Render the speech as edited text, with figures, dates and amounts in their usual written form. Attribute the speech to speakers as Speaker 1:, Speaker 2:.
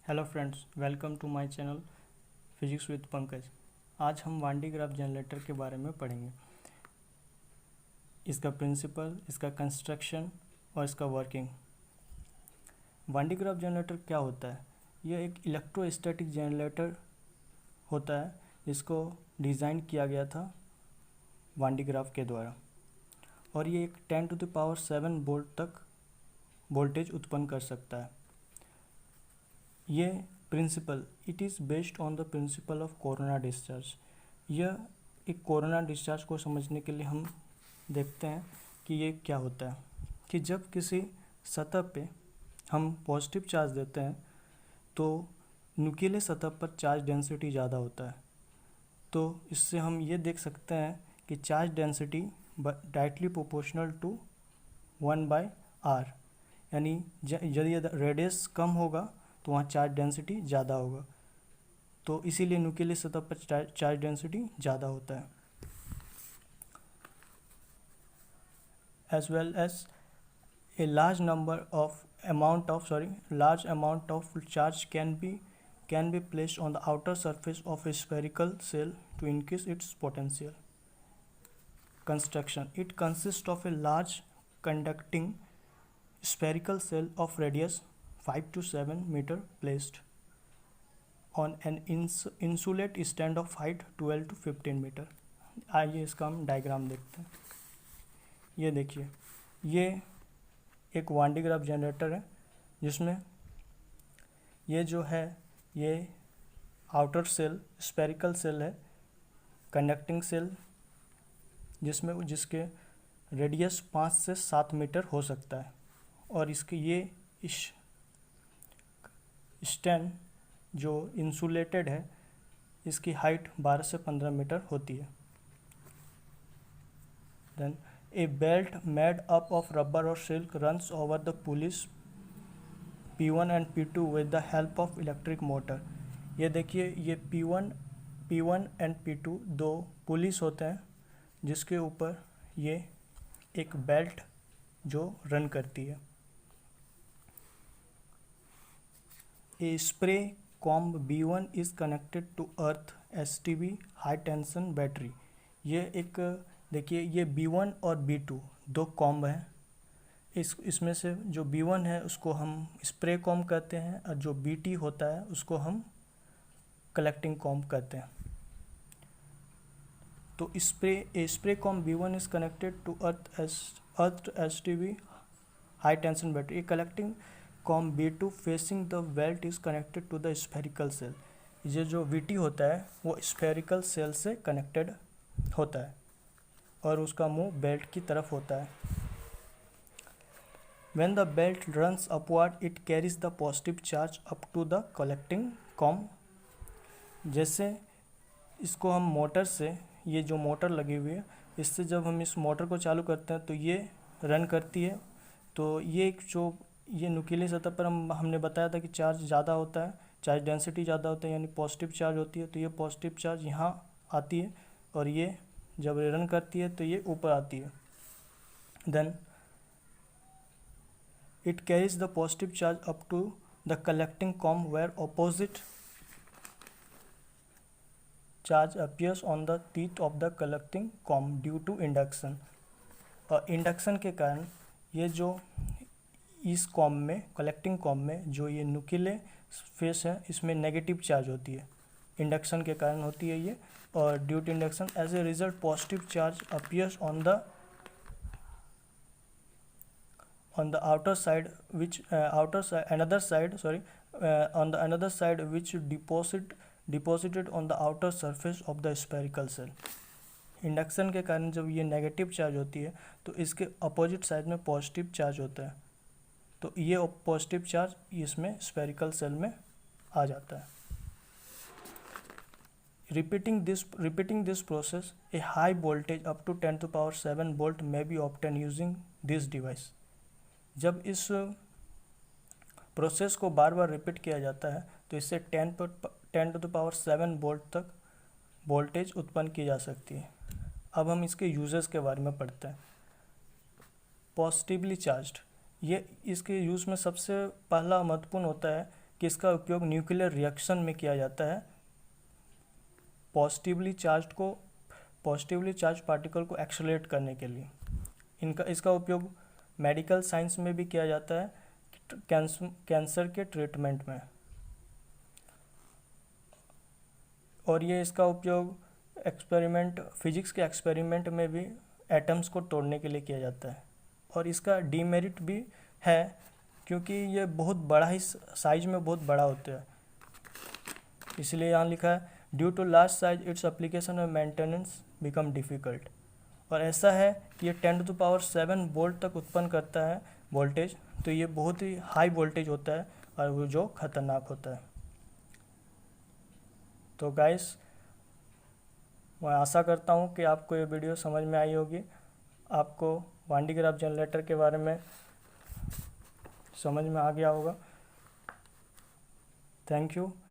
Speaker 1: Hello friends, welcome to my channel physics with Pankaj. आज हम वान D graph generator के बारे में पढ़ेंगे। इसका प्रिंसिपल, इसका कंस्ट्रक्शन और इसका वर्किंग। वान डी ग्राफ जनरेटर क्या होता है? यह एक इलेक्ट्रोस्टैटिक जनरेटर होता है जिसको डिज़ाइन किया गया था वान डी ग्राफ के द्वारा, और ये एक 10⁻7 वोल्ट तक वोल्टेज उत्पन्न कर सकता है। ये principle, it is based on the principle of corona discharge. यह एक कोरोना डिस्चार्ज को समझने के लिए हम देखते हैं कि ये क्या होता है कि जब किसी सतह पे हम पॉजिटिव चार्ज देते हैं तो नुकीले सतह पर चार्ज डेंसिटी ज़्यादा होता है। तो इससे हम ये देख सकते हैं कि charge density directly proportional to 1/r, यानी यदि रेडियस कम होगा तो वहाँ चार्ज डेंसिटी ज़्यादा होगा। तो इसीलिए नुकीली सतह पर चार्ज डेंसिटी ज़्यादा होता है। As well as a large amount of charge can be placed on the outer surface of a spherical cell to increase its potential. Construction: it consists of a large conducting spherical cell of radius 5 to 7 meter placed on an insulate stand of height 12 to 15 मीटर। आइए इसका हम diagram देखते हैं। ये देखिए, ये एक वान डी ग्राफ जनरेटर है जिसमें ये जो है ये आउटर सेल स्फेरिकल सेल है, कंडक्टिंग सेल, जिसके रेडियस 5 से 7 मीटर हो सकता है, और इसके ये स्टैंड जो इंसुलेटेड है इसकी हाइट 12 से 15 मीटर होती है। Then a belt made up of rubber और silk runs over the pulleys P1 and P2 with the help of electric motor. ये देखिए, ये P1 एंड P2 दो पुलिस होते हैं जिसके ऊपर ये एक बेल्ट जो रन करती है। A spray comb B1 is connected to earth STB high tension battery. ये एक देखिए, ये B1 और B2 दो कॉम्ब हैं। इसमें से जो B1 है उसको हम स्प्रे कॉम्ब कहते हैं, और जो BT होता है उसको हम कलेक्टिंग कॉम्ब कहते हैं। तो spray comb B1 is connected to earth STB high tension battery. Collecting comb B2 facing the belt is connected to the spherical shell. ये जो VT होता है वो स्फेरिकल सेल से कनेक्टेड होता है और उसका मुंह बेल्ट की तरफ होता है। When the belt runs upward, it carries the positive charge up to the collecting comb। जैसे इसको हम मोटर से, ये जो मोटर लगी हुई है, इससे जब हम इस मोटर को चालू करते हैं तो ये रन करती है। तो ये जो ये नुकीली सतह पर हमने बताया था कि चार्ज ज़्यादा होता है, चार्ज डेंसिटी ज़्यादा होता है, यानी पॉजिटिव चार्ज होती है। तो ये पॉजिटिव चार्ज यहाँ आती है और ये जब रन करती है तो ये ऊपर आती है। Then it carries the positive charge up to the collecting comb where opposite charge appears on the teeth of the collecting comb due to induction. और इंडक्शन के कारण ये जो इस कॉम्ब में, कलेक्टिंग कॉम्ब में जो ये नुकीले फेस है इसमें नेगेटिव चार्ज होती है, इंडक्शन के कारण होती है ये। और due to induction as a result positive charge appears on the outer side which another side which deposited on the outer surface of the spherical cell। Induction के कारण जब ये नेगेटिव चार्ज होती है तो इसके अपोजिट साइड में positive charge होता है, तो ये पॉजिटिव चार्ज इसमें स्फेरिकल सेल में आ जाता है। Repeating this process a high voltage up to 10⁻7 volt में be obtain using this device. जब इस प्रोसेस को बार बार रिपीट किया जाता है तो इससे 10⁻7 वोल्ट तक वोल्टेज उत्पन्न की जा सकती है। अब हम इसके यूजेस के बारे में पढ़ते हैं। पॉजिटिवली चार्ज्ड, ये इसके यूज़ में सबसे पहला महत्वपूर्ण होता है कि इसका उपयोग न्यूक्लियर रिएक्शन में किया जाता है पॉजिटिवली चार्ज पार्टिकल को एक्सेलरेट करने के लिए। इसका उपयोग मेडिकल साइंस में भी किया जाता है कैंसर के ट्रीटमेंट में, और ये इसका उपयोग फिजिक्स के एक्सपेरिमेंट में भी एटम्स को तोड़ने के लिए किया जाता है। और इसका डीमेरिट भी है क्योंकि ये बहुत बड़ा ही साइज में बहुत बड़ा होता है, इसलिए यहाँ लिखा है due to large size its application और मेंटेनेंस बिकम डिफ़िकल्ट। और ऐसा है कि ये 10⁷ वोल्ट तक उत्पन्न करता है वोल्टेज, तो ये बहुत ही हाई वोल्टेज होता है और वो जो खतरनाक होता है। तो गाइस, मैं आशा करता हूँ कि आपको ये वीडियो समझ में आई होगी, आपको वान डी ग्राफ जनरेटर के बारे में समझ में आ गया होगा। Thank you.